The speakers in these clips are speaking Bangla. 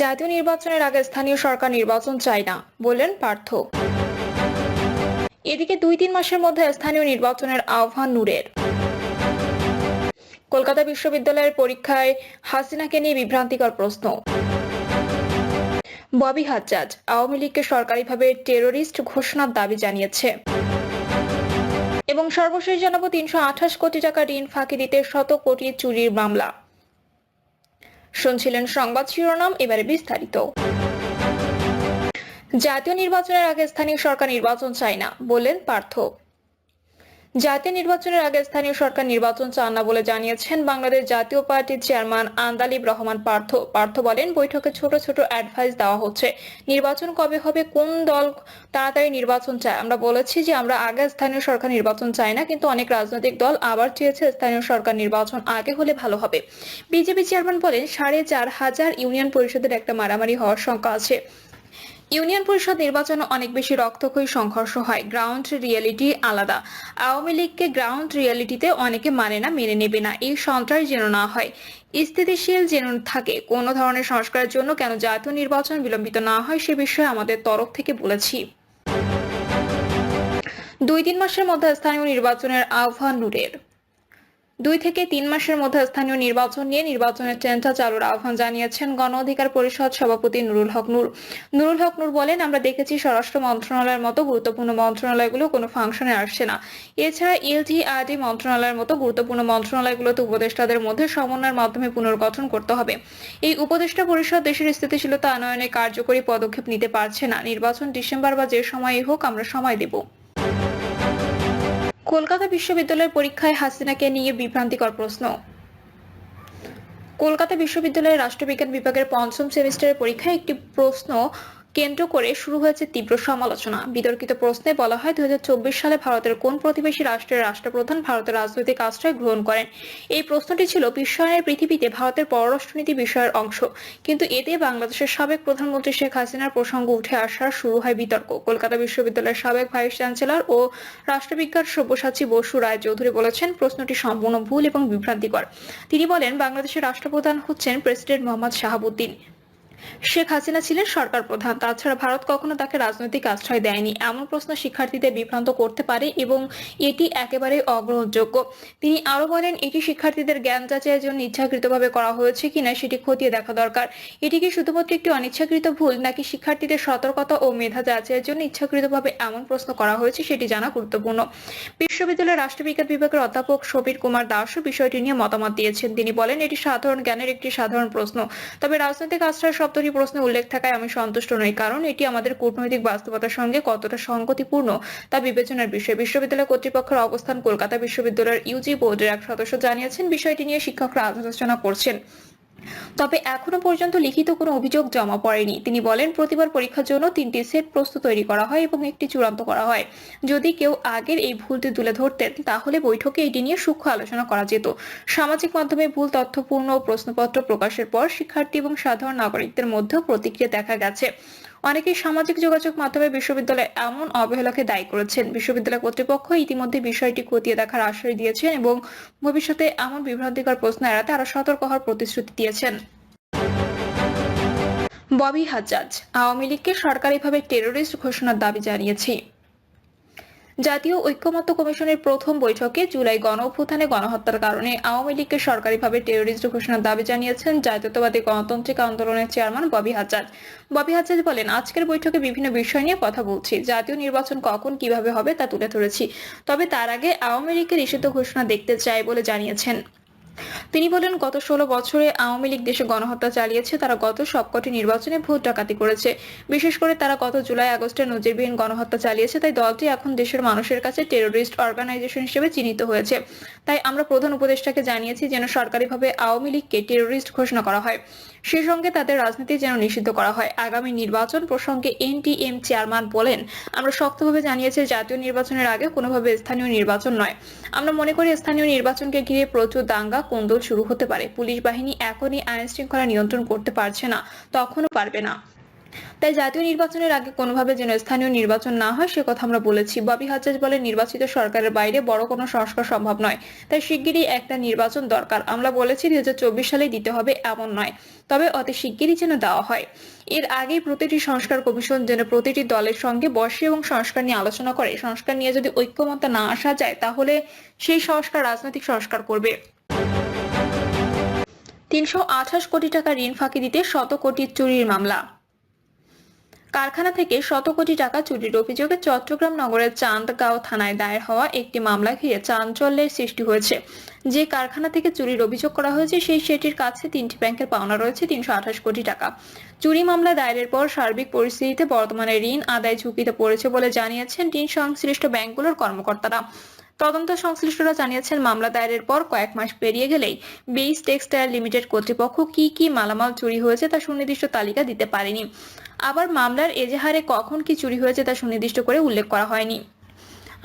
জাতীয় নির্বাচনের আগে স্থানীয় সরকার নির্বাচন চায় না, বললেন পার্থ। এদিকে 2-3 মাসের মধ্যে স্থানীয় নির্বাচনের আহ্বান নূরের। কলকাতা বিশ্ববিদ্যালয়ের পরীক্ষায় হাসিনাকে নিয়ে বিভ্রান্তিকর প্রশ্ন। ববি হাজ্জাজ আওয়ামী লীগকে সরকারিভাবে টেরোরিস্ট ঘোষণার দাবি জানিয়েছে। এবং সর্বশেষ জানাবো 328 কোটি টাকা ঋণ ফাঁকি দিতে শত কোটি চুরির মামলা। শুনছিলেন সংবাদ শিরোনাম, এবারে বিস্তারিত। জাতীয় নির্বাচনের আগে স্থানীয় সরকার নির্বাচন চায় না, বললেন পার্থ। জাতীয় নির্বাচনের আগে স্থানীয় সরকার নির্বাচন চান না বলে জানিয়েছেন বাংলাদেশ জাতীয় পার্টির চেয়ারম্যান আন্দালিব রহমান পার্থ বলেন, বৈঠকে ছোট ছোট অ্যাডভাইস দেওয়া হচ্ছে। নির্বাচন কবে হবে, কোন দল তাড়াতাড়ি নির্বাচন চায়। আমরা বলেছি যে আমরা আগে স্থানীয় সরকার নির্বাচন চাই না, কিন্তু অনেক রাজনৈতিক দল আবার চেয়েছে স্থানীয় সরকার নির্বাচন আগে হলে ভালো হবে। বিজেপি চেয়ারম্যান বলেন, 4,500 ইউনিয়ন পরিষদের একটা মারামারি হওয়ার শঙ্কা আছে। ইউনিয়ন পরিষদ নির্বাচনে অনেক বেশি রক্তক্ষয়ী সংঘর্ষ হয়। গ্রাউন্ড রিয়েলিটি আলাদা। আওয়ামী লীগকে গ্রাউন্ড রিয়েলিটিতে অনেকে মানে না, মেনে নেবে না। এই সন্ত্রাস যেন না হয়, স্থিতিশীল যেন থাকে। কোনো ধরনের সংস্কারের জন্য কেন জাতীয় নির্বাচন বিলম্বিত না হয় সে বিষয়ে আমাদের তরফ থেকে বলেছি। 2-3 মাসের মধ্যে স্থানীয় নির্বাচনের আহ্বান নূরের। 2 থেকে 3 মাসের মধ্যে স্থানীয় নির্বাচন নিয়ে নির্বাচনের টেন্ডার চালুর আহ্বান জানিয়েছেন গণ অধিকার পরিষদ সভাপতি নুরুল হক নূর বলেন, আমরা দেখেছি স্বরাষ্ট্র মন্ত্রণালয়ের মতো গুরুত্বপূর্ণ মন্ত্রণালয়গুলো কোনো ফাংশনে আসছে না। এছাড়া এলজিআরডি মন্ত্রণালয়ের মতো গুরুত্বপূর্ণ মন্ত্রণালয়গুলোতে উপদেষ্টাদের মধ্যে সমন্বয়ের মাধ্যমে পুনর্গঠন করতে হবে। এই উপদেষ্টা পরিষদ দেশের স্থিতিশীলতা আনয়নে কার্যকরী পদক্ষেপ নিতে পারছে না। নির্বাচন ডিসেম্বর বা যে সময়ই হোক, আমরা সময় দেব। কলকাতা বিশ্ববিদ্যালয়ের পরীক্ষায় হাসিনাকে নিয়ে বিভ্রান্তিকর প্রশ্ন। কলকাতা বিশ্ববিদ্যালয়ের রাষ্ট্রবিজ্ঞান বিভাগের 5ম সেমিস্টারের পরীক্ষায় একটি প্রশ্ন কেন্দ্র করে শুরু হয়েছে তীব্র সমালোচনা। বিতর্কিত প্রশ্নে বলা হয়, 2024 সালে ভারতের কোন প্রতিবেশী রাষ্ট্রের রাষ্ট্রপ্রধান ভারতের রাজনৈতিক আশ্রয় গ্রহণ করেন। এই প্রশ্নটি ছিল বিশ্বায়নের পৃথিবীতে ভারতের পররাষ্ট্রনীতি বিষয়ের অংশ, কিন্তু এতে বাংলাদেশের সাবেক প্রধানমন্ত্রী শেখ হাসিনার প্রসঙ্গ উঠে আসার শুরু হয় বিতর্ক। কলকাতা বিশ্ববিদ্যালয়ের সাবেক ভাইস চ্যান্সেলর ও রাষ্ট্রবিজ্ঞান সব্যসাচী বসু রায় চৌধুরী বলেছেন, প্রশ্নটি সম্পূর্ণ ভুল এবং বিভ্রান্তিকর। তিনি বলেন, বাংলাদেশের রাষ্ট্রপ্রধান হচ্ছেন প্রেসিডেন্ট মোহাম্মদ শাহাবুদ্দিন। শেখ হাসিনা ছিলেন সরকার প্রধান। তাছাড়া ভারত কখনো তাকে রাজনৈতিক আশ্রয় দেয়নি। এমন প্রশ্ন শিক্ষার্থীদের বিভ্রান্ত করতে পারে এবং এটি একেবারে অগ্রহণযোগ্য। তিনি আরো বলেন, এটি শিক্ষার্থীদের জ্ঞান যাচাইয়ের জন্য ইচ্ছাকৃতভাবে করা হয়েছে কিনা সেটি খতিয়ে দেখা দরকার। এটি কি শুধুমাত্র একটি অনিচ্ছাকৃত ভুল, নাকি শিক্ষার্থীদের সতর্কতা ও মেধা যাচাইয়ের জন্য ইচ্ছাকৃতভাবে এমন প্রশ্ন করা হয়েছে সেটি জানা গুরুত্বপূর্ণ। বিশ্ববিদ্যালয়ের রাষ্ট্রবিজ্ঞান বিভাগের অধ্যাপক শবীর কুমার দাসও বিষয়টি নিয়ে মতামত দিয়েছেন। তিনি বলেন, এটি সাধারণ জ্ঞানের একটি সাধারণ প্রশ্ন। তবে রাজনৈতিক আশ্রয় শব্দটি প্রশ্নে উল্লেখ থাকায় আমি সন্তুষ্ট নই, কারণ এটি আমাদের কূটনৈতিক বাস্তবতার সঙ্গে কতটা সংগতিপূর্ণ তা বিবেচনার বিষয়। বিশ্ববিদ্যালয় কর্তৃপক্ষের অবস্থান। কলকাতা বিশ্ববিদ্যালয়ের ইউজি বোর্ডের এক সদস্য জানিয়েছেন, বিষয়টি নিয়ে শিক্ষকরা আলোচনা করছেন, তবে এখনো পর্যন্ত লিখিত কোনো অভিযোগ জমা পড়েনি। তিনি বলেন, প্রতিবার পরীক্ষার জন্য 3টি সেট প্রশ্ন তৈরি করা হয় এবং একটি চূড়ান্ত করা হয়। যদি কেউ আগের এই ভুলটি তুলে ধরতেন, তাহলে বৈঠকে এটি নিয়ে সূক্ষ্ম আলোচনা করা যেত। সামাজিক মাধ্যমে ভুল তথ্যপূর্ণ প্রশ্নপত্র প্রকাশের পর শিক্ষার্থী এবং সাধারণ নাগরিকদের মধ্যেও প্রতিক্রিয়া দেখা গেছে। অনেকেই সামাজিক যোগাযোগ মাধ্যমে বিশ্ববিদ্যালয়ে এমন অবহেলাকে দায়ী করেছেন। বিশ্ববিদ্যালয় কর্তৃপক্ষ ইতিমধ্যে বিষয়টি খতিয়ে দেখার আশ্বাস দিয়েছেন এবং ভবিষ্যতে এমন বিভ্রান্তিকর প্রশ্ন এড়াতে আরো সতর্ক হওয়ার প্রতিশ্রুতি দিয়েছেন। ববি হাজ্জাজ আওয়ামী লীগকে সরকারিভাবে টেরোরিস্ট ঘোষণার দাবি জানিয়েছে। জাতীয় ঐক্যমত্য কমিশনের প্রথম বৈঠকে জুলাই গণঅভ্যুত্থানে গণহত্যার কারণে আওয়ামী লীগকে সরকারিভাবে টেরোরিস্ট ঘোষণার দাবি জানিয়েছেন জাতীয়তাবাদী গণতান্ত্রিক আন্দোলনের চেয়ারম্যান ববি হাজ্জাজ বলেন, আজকের বৈঠকে বিভিন্ন বিষয় নিয়ে কথা বলছি। জাতীয় নির্বাচন কখন কিভাবে হবে তা তুলে ধরেছি, তবে তার আগে আওয়ামী লীগকে নিষিদ্ধ ঘোষণা দেখতে চাই বলে জানিয়েছেন। তিনি বলেন, গত 16 বছরে আওয়ামী লীগ দেশে গণহত্যা চালিয়েছে। তারা গত সবকটি নির্বাচনে ভোট ডাকাতি করেছে। বিশেষ করে তারা গত জুলাই আগস্টে নজিরবিহীন গণহত্যা চালিয়েছে। তাই দলটি এখন দেশের মানুষের কাছে টেরোরিস্ট অর্গানাইজেশন হিসেবে চিহ্নিত হয়েছে। তাই আমরা প্রধান উপদেষ্টাকে জানিয়েছি যেন সরকারিভাবে আওয়ামী লীগকে টেরোরিস্ট ঘোষণা করা হয়, সেই সঙ্গে তাদের রাজনীতি যেন নিষিদ্ধ করা হয়। আগামী নির্বাচন প্রসঙ্গে এনটিএম চেয়ারম্যান বলেন, আমরা শক্তভাবে জানিয়েছি জাতীয় নির্বাচনের আগে কোনোভাবে স্থানীয় নির্বাচন নয়। আমরা মনে করি স্থানীয় নির্বাচনকে ঘিরে প্রচুর দাঙ্গা কোন্দল শুরু হতে পারে। পুলিশ বাহিনী এখনই আইন শৃঙ্খলা নিয়ন্ত্রণ করতে পারছে না, তখনও পারবে না। তাই জাতীয় নির্বাচনের আগে কোনোভাবে যেন স্থানীয় নির্বাচন না হয় সে কথা আমরা বলেছি। ববি হাজ্জাজ বলেন, নির্বাচিত সরকারের বাইরে বড় কোনো সংস্কার সম্ভব নয়, তাই শিগগিরই একটা নির্বাচন দরকার। আমরা বলেছি 2024 সালেই দিতে হবে এমন নয়, তবে অতি শিগগিরই যেন দেওয়া হয়। এর আগেই প্রতিটি সংস্কার কমিশন যেন প্রতিটি দলের সঙ্গে বসে এবং সংস্কার নিয়ে আলোচনা করে। সংস্কার নিয়ে যদি ঐক্যমত না আসা যায় তাহলে সেই সংস্কার রাজনৈতিক সংস্কার করবে। 328 কোটি টাকা ঋণ ফাঁকি দিতে শত কোটি চুরির মামলা। কারখানা থেকে শত কোটি টাকা চুরির অভিযোগে চট্টগ্রাম নগরের চান্দগাঁও থানায় দায়ের হওয়া একটি মামলা ঘিরে চাঞ্চল্যের সৃষ্টি হয়েছে। যে কারখানা থেকে চুরির অভিযোগ করা হয়েছে সেই সেটির কাছে 3টি ব্যাংকের পাওনা রয়েছে 328 কোটি টাকা। চুরি মামলা দায়েরের পর সার্বিক পরিস্থিতিতে বর্তমানে ঋণ আদায় ঝুঁকিতে পড়েছে বলে জানিয়েছেন ঋণ সংশ্লিষ্ট ব্যাংকগুলোর কর্মকর্তারা। তদন্ত সংশ্লিষ্টরা জানিয়েছেন, মামলা দায়েরের পর কয়েক মাস পেরিয়ে গেলেই বেইস টেক্সটাইল লিমিটেড কর্তৃপক্ষ কি কি মালামাল চুরি হয়েছে তা সুনির্দিষ্ট তালিকা দিতে পারেনি। আবার মামলার এজাহারে কখন কি চুরি হয়েছে তা সুনির্দিষ্ট করে উল্লেখ করা হয়নি।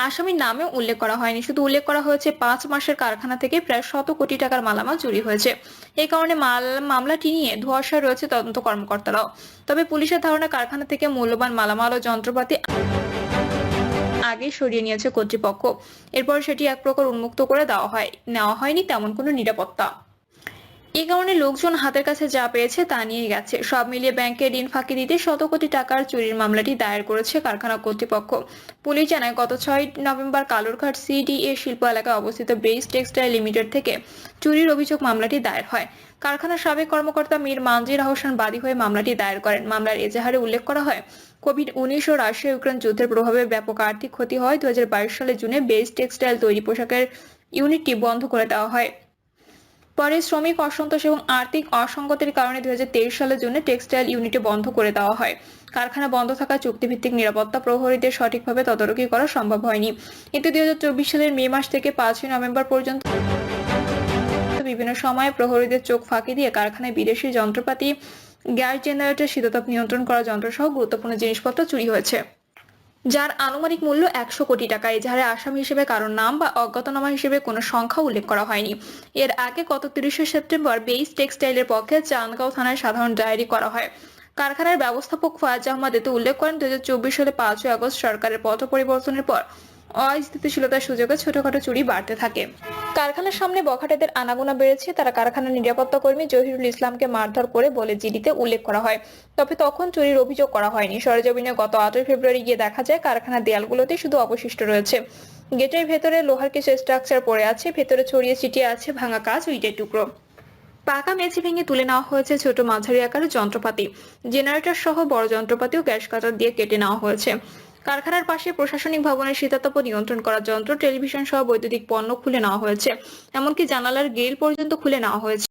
আসামির নামেও উল্লেখ করা হয়নি, শুধু উল্লেখ করা হয়েছে 5 মাসের কারখানা থেকে প্রায় 100 কোটি টাকার মালামাল চুরি হয়েছে। এই কারণে মামলাটি নিয়ে ধোঁয়াশায় রয়েছে তদন্ত কর্মকর্তারাও। তবে পুলিশের ধারণা, কারখানা থেকে মূল্যবান মালামাল ও যন্ত্রপাতি আগে সরিয়ে নিয়েছে কর্তৃপক্ষ। এরপর সেটি এক প্রকার উন্মুক্ত করে নেওয়া হয়নি তেমন কোনো নিরাপত্তা। এই কারণে লোকজন হাতের কাছে যা পেয়েছে তা নিয়ে গেছে। সব মিলিয়ে ব্যাংকে ঋণ ফাঁকি দিতে শত কোটি টাকার চুরির মামলাটি দায়ের করেছে কারখানা কর্তৃপক্ষ। পুলিশ জানায়, গত 6 নভেম্বর কালুরঘাট CDA শিল্প এলাকায় অবস্থিত বেইস টেক্সটাইল লিমিটেড থেকে চুরির অভিযোগ মামলাটি দায়ের হয়। কারখানার সাবেক কর্মকর্তা মীর মানজির হোসেন বাদী হয়ে মামলাটি দায়ের করেন। মামলার এজাহারে উল্লেখ করা হয়, কোভিড-19 ও রাশিয়া ইউক্রেন যুদ্ধের প্রভাবে ব্যাপক আর্থিক ক্ষতি হয়। 2022 সালের জুনে বেইস টেক্সটাইল তৈরি পোশাকের ইউনিটটি বন্ধ করে দেওয়া হয়। পরে শ্রমিক অসন্তোষ এবং আর্থিক অসঙ্গতির কারণে 2023 সালের জন্য টেক্সটাইল ইউনিটে বন্ধ করে দেওয়া হয়। কারখানা বন্ধ থাকা চুক্তিভিত্তিক নিরাপত্তা প্রহরীদের সঠিকভাবে তদারকি করা সম্ভব হয়নি। এতে 2024 সালের মে মাস থেকে 5 নভেম্বর পর্যন্ত বিভিন্ন সময়ে প্রহরীদের চোখ ফাঁকি দিয়ে কারখানায় বিদেশি যন্ত্রপাতি, গ্যাস জেনারেটর, শীততাপ নিয়ন্ত্রণ করা যন্ত্রসহ গুরুত্বপূর্ণ জিনিসপত্র চুরি হয়েছে, যার আনুমানিক মূল্য 100 কোটি টাকা। এজাহারে আসামি হিসেবে কারোর নাম বা অজ্ঞাতনামা হিসেবে কোনো সংখ্যা উল্লেখ করা হয়নি। এর আগে গত 30 সেপ্টেম্বর বেইস টেক্সটাইলের পক্ষে চান্দগাঁও থানায় সাধারণ ডায়েরি করা হয়। কারখানার ব্যবস্থাপক ফয়াজ আহমদ এতে উল্লেখ করেন, 2024 সালে 5 আগস্ট সরকারের পথ পরিবর্তনের পর অস্থিতিশীলতার সুযোগে ছোটখাটো চুরি বাড়তে থাকে। কারখানার সামনে বখাটেদের আনাগোনা বেড়েছে। তারা কারখানার নিরাপত্তা কর্মী জহিরুল ইসলামকে মারধর করে বলে জিডিতে উল্লেখ করা হয়। তবে তখন চুরির অভিযোগ করা হয়নি। সরেজমিনে গত 8 ফেব্রুয়ারি গিয়ে দেখা যায় কারখানার দেয়ালগুলোতে শুধু অবশিষ্ট রয়েছে। গেটের ভেতরে লোহার কিছু স্ট্রাকচার পড়ে আছে, ভেতরে ছড়িয়ে ছিটিয়ে আছে ভাঙা কাঁচ ও ইটের টুকরো। পাকা মেঝে ভেঙে তুলে নেওয়া হয়েছে ছোট মাঝারি আকারের যন্ত্রপাতি, জেনারেটর সহ বড় যন্ত্রপাতি ও গ্যাস কাটার দিয়ে কেটে নেওয়া হয়েছে। কারখানার পাশে প্রশাসনিক ভবনের শীতাতপ নিয়ন্ত্রণ করা যন্ত্র, টেলিভিশন সহ বৈদ্যুতিক পণ্য খুলে নেওয়া হয়েছে। এমনকি জানালার গ্রিল পর্যন্ত খুলে নেওয়া হয়েছে।